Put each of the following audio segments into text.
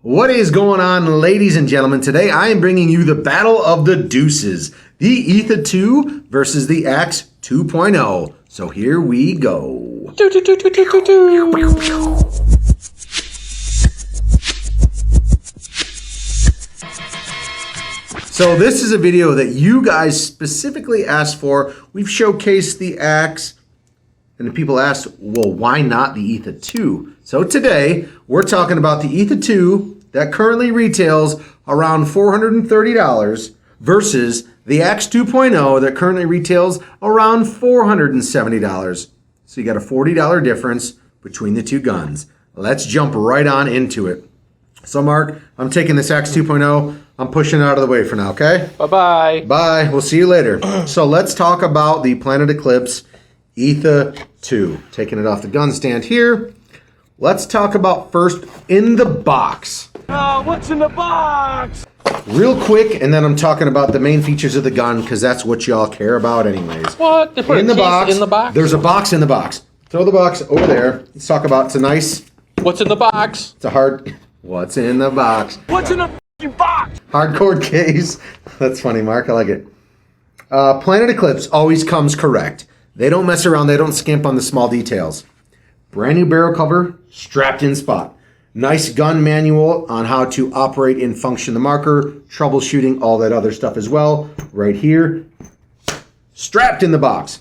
What is going on, ladies and gentlemen? Today I am bringing you the Battle of the Deuces, the Etha 2 versus the Axe 2.0. So here we go. So this is a video that you guys specifically asked for. We've showcased the Axe, and the people asked, well, why not the Etha 2? So today, we're talking about the Etha 2 that currently retails around $430 versus the Axe 2.0 that currently retails around $470. So you got a $40 difference between the two guns. Let's jump right on into it. So Mark, I'm taking this Axe 2.0. I'm pushing it out of the way for now, okay? Bye-bye. Bye. We'll see you later. So let's talk about the Planet Eclipse Etha 2. Taking it off the gun stand here. Let's talk about first in the box. Oh, what's in the box? Real quick, and then I'm talking about the main features of the gun because that's what y'all care about anyways. What? They put in the box. In the box? There's a box in the box. Throw the box over there. Let's talk about it's a nice. What's in the box? It's a hard. What's in the box? What's in the box? Hardcore case. That's funny, Mark. I like it. Planet Eclipse always comes correct. They don't mess around. They don't skimp on the small details. Brand new barrel cover, strapped in spot. Nice gun manual on how to operate and function the marker, troubleshooting, all that other stuff as well. Right here, strapped in the box.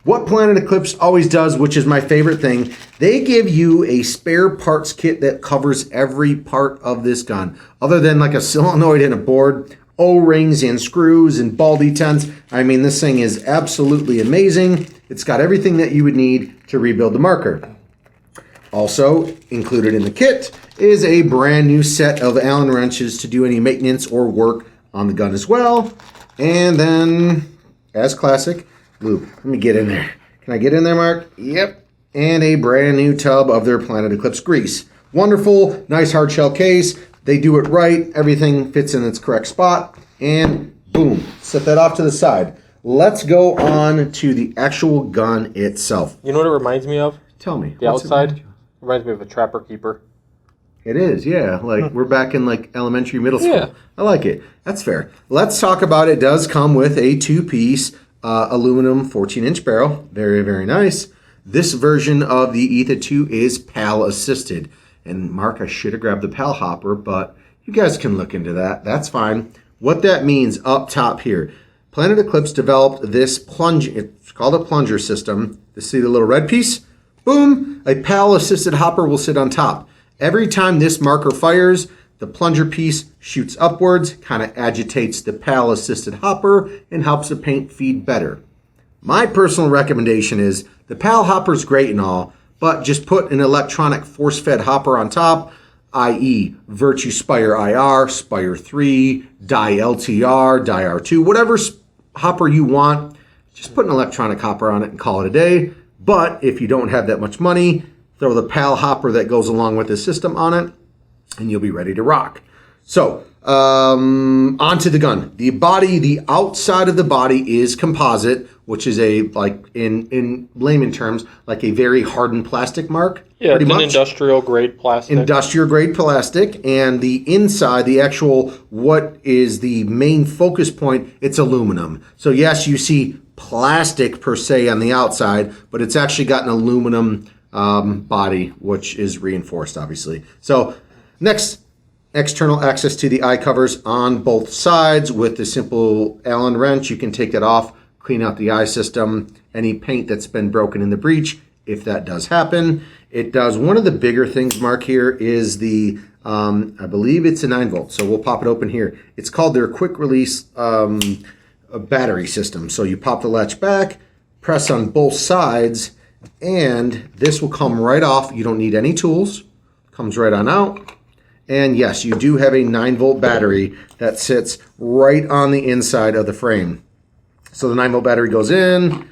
What Planet Eclipse always does, which is my favorite thing, they give you a spare parts kit that covers every part of this gun. Other than like a solenoid and a board, O-rings and screws and ball detents. I mean, this thing is absolutely amazing. It's got everything that you would need to rebuild the marker. Also included in the kit is a brand new set of Allen wrenches to do any maintenance or work on the gun as well. And then, as classic, lube. Let me get in there. Can I get in there, Mark? Yep. And a brand new tub of their Planet Eclipse grease. Wonderful, nice hard shell case. They do it right. Everything fits in its correct spot. And boom, set that off to the side. Let's go on to the actual gun itself. You know what it reminds me of? Tell me. The outside reminds me of a Trapper Keeper. It is, yeah. Like we're back in like elementary, middle school. Yeah. I like it. That's fair. Let's talk about it. It does come with a two-piece aluminum 14-inch barrel. Very, very nice. This version of the Etha 2 is PAL assisted. And Mark, I should have grabbed the PAL hopper, but you guys can look into that. That's fine. What that means up top here, Planet Eclipse developed this plunge. It's called a plunger system. You see the little red piece? Boom! A PAL assisted hopper will sit on top. Every time this marker fires, the plunger piece shoots upwards, kind of agitates the PAL assisted hopper, and helps the paint feed better. My personal recommendation is the PAL hopper is great and all, but just put an electronic force-fed hopper on top, i.e. Virtue Spire IR, Spire 3, Dye LTR, Dye R2, whatever hopper you want, just put an electronic hopper on it and call it a day. But if you don't have that much money, throw the PAL hopper that goes along with the system on it, and you'll be ready to rock. So, onto the gun. The body, the outside of the body is composite, which is a, like, in layman terms, like a very hardened plastic, Mark. Yeah, it's an industrial grade plastic. Industrial grade plastic. And the inside, the actual, what is the main focus point, it's aluminum. So yes, you see plastic per se on the outside, but it's actually got an aluminum body, which is reinforced, obviously. So next, external access to the eye covers on both sides with the simple Allen wrench. You can take that off, clean out the eye system, any paint that's been broken in the breech, if that does happen. It does. One of the bigger things, Mark, here is the, I believe it's a 9-volt, so we'll pop it open here. It's called their quick release battery system. So you pop the latch back, press on both sides, and this will come right off. You don't need any tools. Comes right on out. And yes, you do have a 9-volt battery that sits right on the inside of the frame. So the 9-volt battery goes in,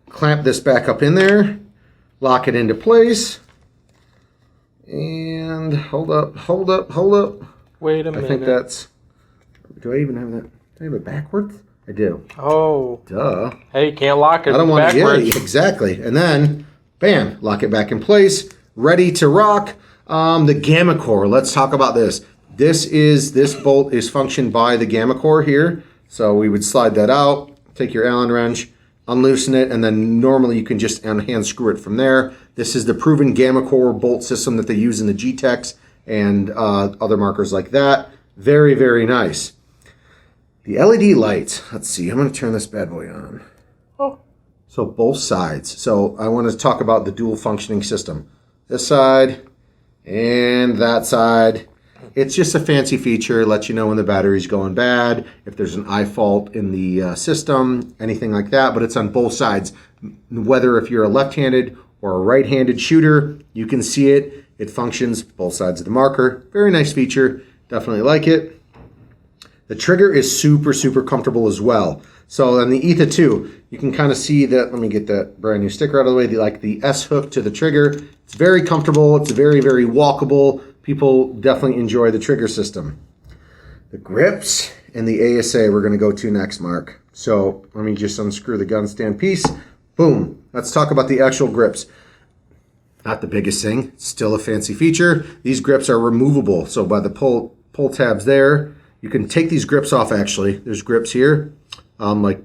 clamp this back up in there, lock it into place, and hold up. Wait a minute. I think that's, do I even have that? Do I have it backwards? I do. Oh. Duh. Hey, you can't lock it I don't want to, backwards. yeah, exactly. And then, bam, lock it back in place, ready to rock. The gamma core. Let's talk about this. This bolt is functioned by the gamma core here. So we would slide that out, take your Allen wrench, unloosen it, and then normally you can just hand screw it from there. This is the proven gamma core bolt system that they use in the G-Tex and other markers like that. Very, very nice. The LED lights. Let's see. I'm going to turn this bad boy on. Oh. So both sides. So I want to talk about the dual functioning system. This side and that side. It's just a fancy feature. It lets you know when the battery's going bad, if there's an eye fault in the system, anything like that. But it's on both sides. Whether if you're a left-handed or a right-handed shooter, you can see it. It functions both sides of the marker. Very nice feature. Definitely like it. The trigger is super, super comfortable as well. So on the Etha 2, you can kind of see that. Let me get that brand new sticker out of the way. Like the S hook to the trigger. It's very comfortable. It's very, very walkable. People definitely enjoy the trigger system. The grips and the ASA we're going to go to next, Mark. So let me just unscrew the gun stand piece. Boom. Let's talk about the actual grips. Not the biggest thing. Still a fancy feature. These grips are removable. So by the pull tabs there, you can take these grips off actually. There's grips here. Like,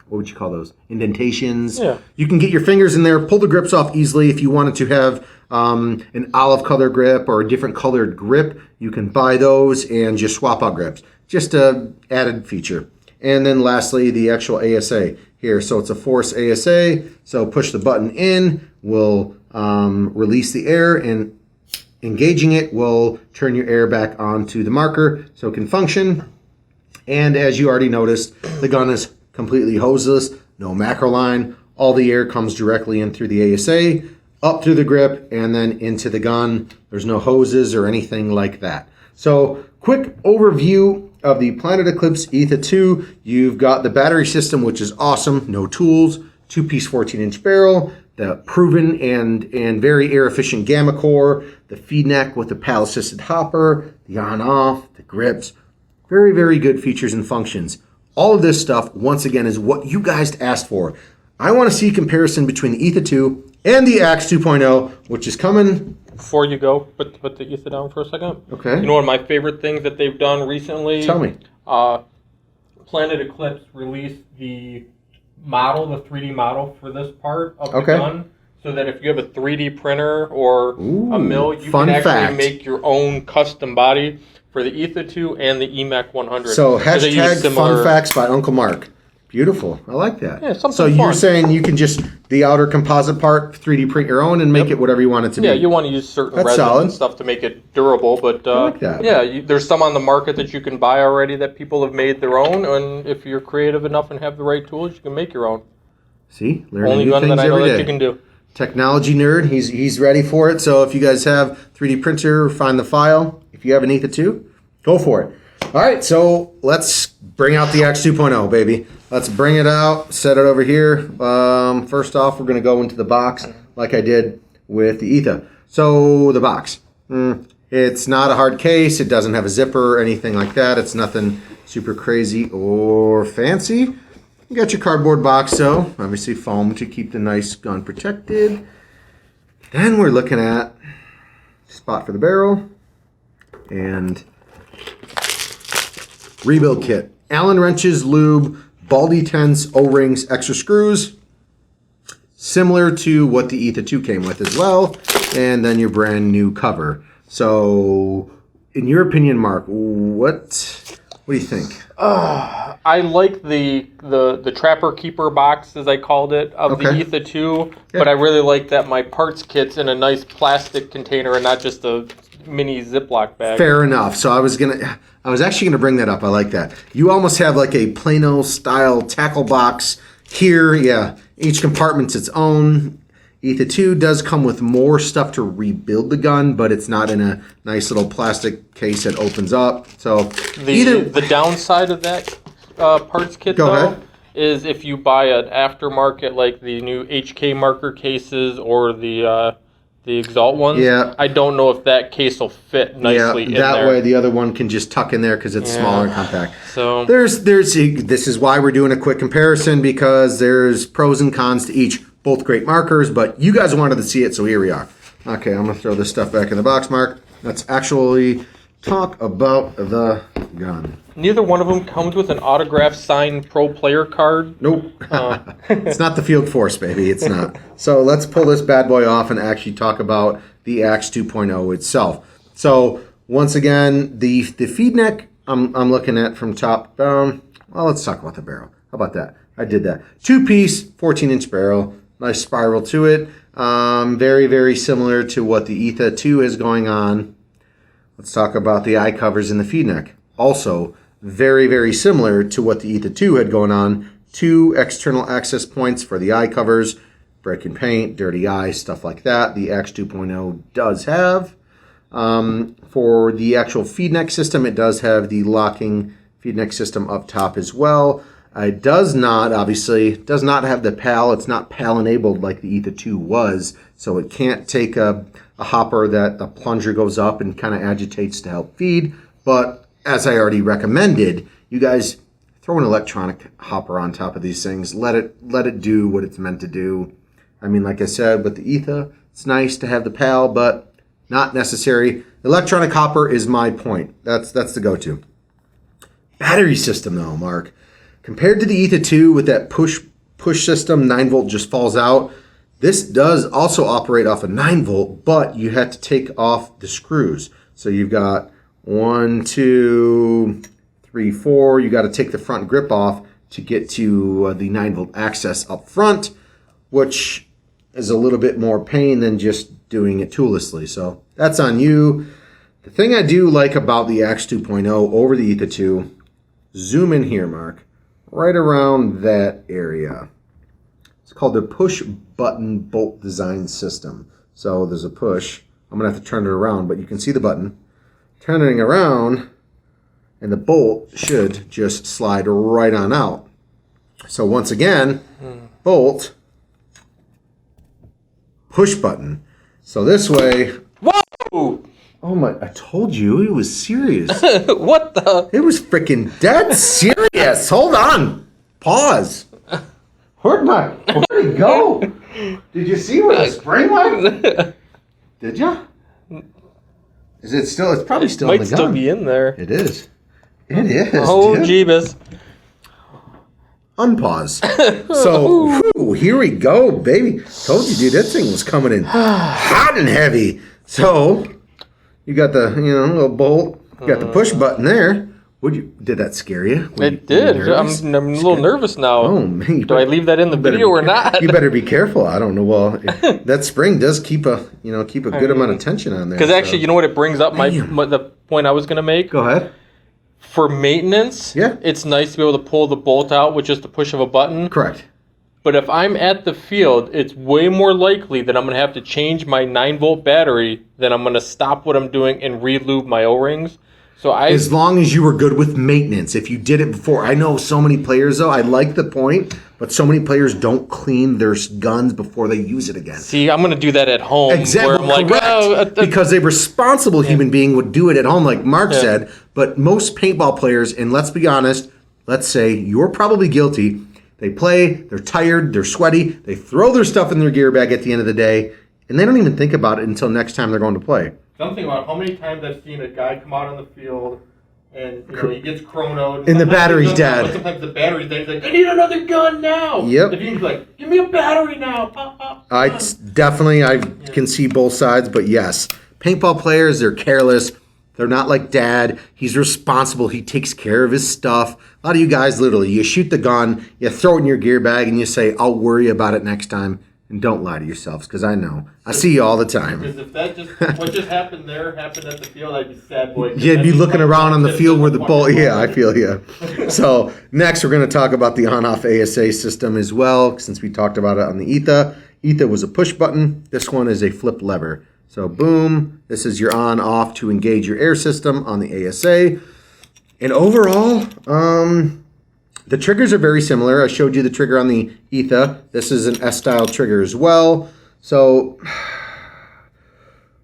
what would you call those? Indentations. Yeah. You can get your fingers in there, pull the grips off easily. If you wanted to have an olive color grip or a different colored grip, you can buy those and just swap out grips. Just a added feature. And then lastly, the actual ASA here. So it's a force ASA. So push the button in, will release the air, and engaging it will turn your air back onto the marker so it can function. And as you already noticed, the gun is completely hoseless, no macro line. All the air comes directly in through the ASA, up through the grip, and then into the gun. There's no hoses or anything like that. So quick overview of the Planet Eclipse Etha 2. You've got the battery system, which is awesome. No tools, 2-piece 14-inch barrel, the proven and very air-efficient gamma core, the feed neck with the PAL-assisted hopper, the on-off, the grips. Very, very good features and functions. All of this stuff, once again, is what you guys asked for. I want to see a comparison between the Etha 2 and the Axe 2.0, which is coming. Before you go, put the Etha down for a second. Okay. You know one of my favorite things that they've done recently? Tell me. Planet Eclipse released the model, the 3D model for this part of the Okay. gun, so that if you have a 3D printer or a mill, you fun can actually fact. make your own custom body for the Etha 2 and the EMAC 100. So Because they use hashtag fun facts by Uncle Mark. Beautiful. I like that. Yeah, something so you're fun. saying you can just, the outer composite part, 3D print your own and make it whatever you want it to be. Yeah, you want to use certain That's resins solid. and stuff to make it durable, but I like that. yeah, there's some on the market that you can buy already that people have made their own, and if you're creative enough and have the right tools, you can make your own. See? Learning Only new gun things that I know every that day. you can do. Technology nerd, he's ready for it. So if you guys have 3D printer, find the file. If you have an Etha 2, go for it. All right, so let's bring out the Axe 2.0, baby. Let's bring it out, set it over here. First off, we're going to go into the box like I did with the Etha. So the box. It's not a hard case. It doesn't have a zipper or anything like that. It's nothing super crazy or fancy. You got your cardboard box, though. Obviously foam to keep the nice gun protected. Then we're looking at spot for the barrel and rebuild kit. Allen wrenches, lube, Baldy tents, O-rings, extra screws. Similar to what the Etha 2 came with as well. And then your brand new cover. So, in your opinion, Mark, what do you think? I like the Trapper Keeper box, as I called it, of the Etha 2, but I really like that my parts kit's in a nice plastic container and not just a mini Ziploc bag. Fair enough. So I was actually gonna bring that up. I like that. You almost have like a Plano style tackle box here. Yeah, each compartment's its own. Etha 2 does come with more stuff to rebuild the gun, but it's not in a nice little plastic case that opens up. So the downside of that parts kit is if you buy an aftermarket like the new HK marker cases or the Exalt ones. Yeah. I don't know if that case will fit nicely in there. That way the other one can just tuck in there because it's smaller and compact. So this is why we're doing a quick comparison, because there's pros and cons to each. Both great markers, but you guys wanted to see it, so here we are. Okay, I'm going to throw this stuff back in the box, Mark. Let's actually talk about the gun. Neither one of them comes with an autographed signed pro player card. Nope. It's not the Field Force, baby. It's not. So let's pull this bad boy off and actually talk about the Axe 2.0 itself. So once again, the feed neck I'm looking at from top down. Well, let's talk about the barrel. How about that? I did that. 2-piece, 14-inch barrel. Nice spiral to it. Very, very similar to what the Etha 2 is going on. Let's talk about the eye covers in the feed neck. Also, very, very similar to what the Etha 2 had going on. 2 external access points for the eye covers, break and paint, dirty eye, stuff like that. The Axe 2.0 does have. For the actual feed neck system, it does have the locking feed neck system up top as well. It does not, obviously, does not have the PAL. It's not PAL enabled like the Etha 2 was, so it can't take a hopper that the plunger goes up and kind of agitates to help feed. But as I already recommended, you guys throw an electronic hopper on top of these things. Let it do what it's meant to do. I mean, like I said, with the Etha, it's nice to have the PAL, but not necessary. Electronic hopper is my point. That's the go-to. Battery system, though, Mark. Compared to the Etha 2 with that push system, 9-volt just falls out. This does also operate off a 9-volt, but you have to take off the screws. So you've got 1, 2, 3, 4. You got to take the front grip off to get to the 9-volt access up front, which is a little bit more pain than just doing it toollessly. So that's on you. The thing I do like about the Axe 2.0 over the Etha 2, zoom in here, Mark, right around that area. It's called the push button bolt design system. So there's a push. I'm going to have to turn it around, but you can see the button. Turning around, and the bolt should just slide right on out. So once again, bolt, push button. So this way... Whoa! Oh my, I told you, it was serious. What the? It was freaking dead serious. Hold on. Pause. Where'd it go? Did you see where the spring went? Did you? Is it still? It's probably still in the gun. Might still be in there. It is. It is. Oh, dude. Jeebus. Unpause. So, whew, here we go, baby. Told you, dude, that thing was coming in hot and heavy. So, you got the, little bolt. You got the push button there. Did that scare you? It did. I'm a little nervous now. Oh, man. Do I leave that in the video or not? You better be careful. I don't know. Well, that spring does keep a good amount of tension on there. Because actually, you know what? It brings up the point I was going to make. Go ahead. For maintenance, it's nice to be able to pull the bolt out with just the push of a button. Correct. But if I'm at the field, it's way more likely that I'm going to have to change my 9-volt battery than I'm going to stop what I'm doing and re-lube my O-rings. So as long as you were good with maintenance, if you did it before. I know so many players, though, I like the point, but so many players don't clean their guns before they use it again. See, I'm going to do that at home. Exactly, where I'm correct. Because a responsible human being would do it at home, like Mark said, but most paintball players, and let's be honest, let's say you're probably guilty, they play, they're tired, they're sweaty, they throw their stuff in their gear bag at the end of the day, and they don't even think about it until next time they're going to play. Something about how many times I've seen a guy come out on the field and he gets chronoed. And the battery's dead. Sometimes the battery's dead. He's like, I need another gun now. Yep. The team's like, give me a battery now. I can see both sides, but yes. Paintball players, they're careless. They're not like Dad. He's responsible. He takes care of his stuff. A lot of you guys, literally, you shoot the gun, you throw it in your gear bag, and you say, I'll worry about it next time. And don't lie to yourselves, because I know. I see you all the time. Because if what just happened there happened at the field, I'd be sad boy. You'd be looking around on the field where the ball. Yeah, I feel you. So next, we're going to talk about the on-off ASA system as well, since we talked about it on the Etha. Etha was a push button. This one is a flip lever. So boom, this is your on-off to engage your air system on the ASA. And overall, the triggers are very similar. I showed you the trigger on the Etha. This is an S-style trigger as well. So,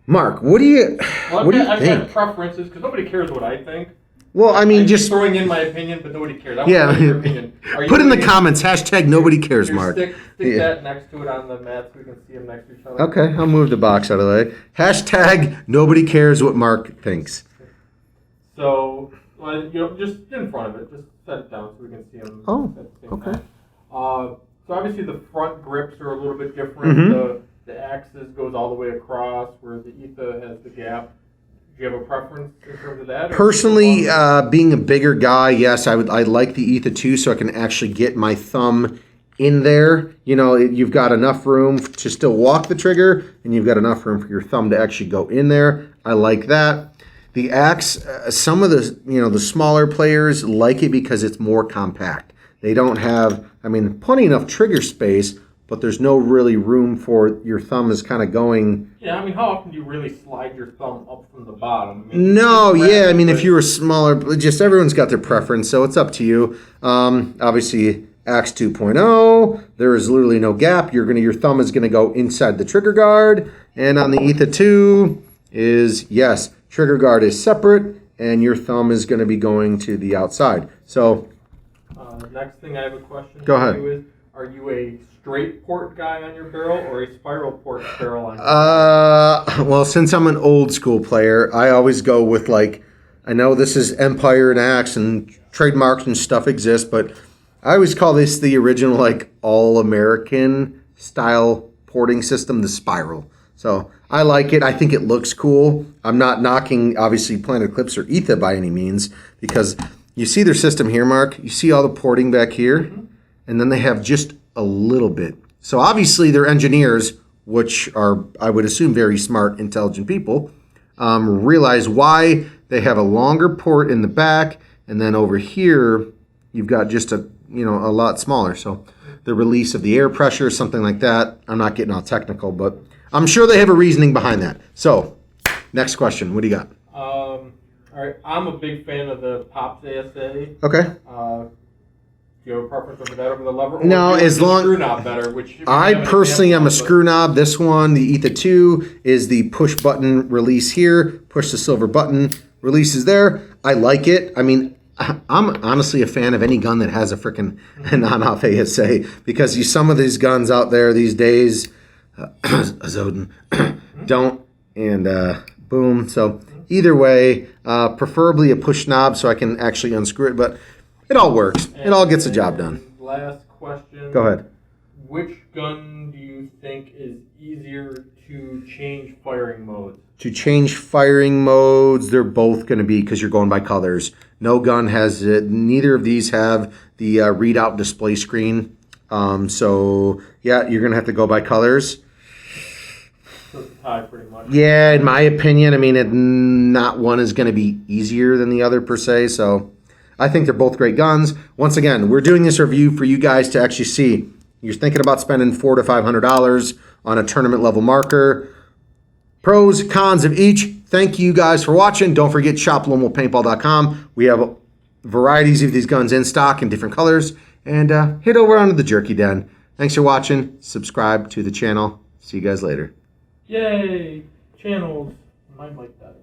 Mark, what do you think? I've got preferences because nobody cares what I think. Well, I mean, I'm just throwing in my opinion, but nobody cares. I yeah. want to know your opinion. Put in the comments hashtag nobody cares, Here, Mark. Stick that next to it on the mat so we can see them next to each other. Okay, I'll move the box out of the way. Hashtag nobody cares what Mark thinks. So, well, just in front of it, just set it down so we can see them. Oh, at the same okay. time. So obviously the front grips are a little bit different. The axis goes all the way across, where the Etha has the gap. Do you have a preference in terms of that? Personally, being a bigger guy, yes, I like the Etha 2 so I can actually get my thumb in there. You know, you've got enough room to still walk the trigger, and you've got enough room for your thumb to actually go in there. I like that. The axe, some of the smaller players like it because it's more compact. They don't have, I mean, plenty enough trigger space, but there's no really room for your thumb is kind of going. Yeah, I mean, how often do you really slide your thumb up from the bottom? No, yeah, I mean, if you were smaller, just everyone's got their preference, so it's up to you. Obviously, Axe 2.0, there is literally no gap. Your thumb is gonna go inside the trigger guard, and on the Etha 2 is yes, trigger guard is separate, and your thumb is gonna be going to the outside. So, next thing I have a question. Go ahead. For you is, are you a straight port guy on your barrel or a spiral port barrel on your barrel? Well, since I'm an old school player, I always go with I know this is Empire and Axe and trademarks and stuff exist, but I always call this the original all-American style porting system, the spiral. So I like it. I think it looks cool. I'm not knocking obviously Planet Eclipse or Etha by any means because you see their system here, Mark. You see all the porting back here, and then they have just a little bit. So obviously they're engineers, which are, I would assume, very smart, intelligent people, realize why they have a longer port in the back, and then over here you've got just a lot smaller. So the release of the air pressure, something like that. I'm not getting all technical, but I'm sure they have a reasoning behind that. So next question, what do you got? All right, I'm a big fan of the Pops ASA. Okay. Do you have a preference over that over the lever? Or No, as long screw knob better. I personally am a screw knob. This one, the Etha 2, is the push button release here. Push the silver button, releases there. I like it. I mean, I'm honestly a fan of any gun that has a freaking non-off ASA because some of these guns out there these days, Zodin, don't, and boom. So either way, preferably a push knob so I can actually unscrew it, but it all works. It all gets the job done. Last question. Go ahead. Which gun do you think is easier to change firing modes? To change firing modes, they're both going to be, because you're going by colors. No gun has it. Neither of these have the readout display screen. So, yeah, you're going to have to go by colors. So it's a tie pretty much. Yeah, in my opinion, I mean, not one is going to be easier than the other per se. So I think they're both great guns. Once again, we're doing this review for you guys to actually see. You're thinking about spending $400 to $500 on a tournament level marker. Pros, cons of each. Thank you guys for watching. Don't forget shop.lomopaintball.com. We have varieties of these guns in stock in different colors. And head over onto the Jerky Den. Thanks for watching. Subscribe to the channel. See you guys later. Yay! Channels. Might like that.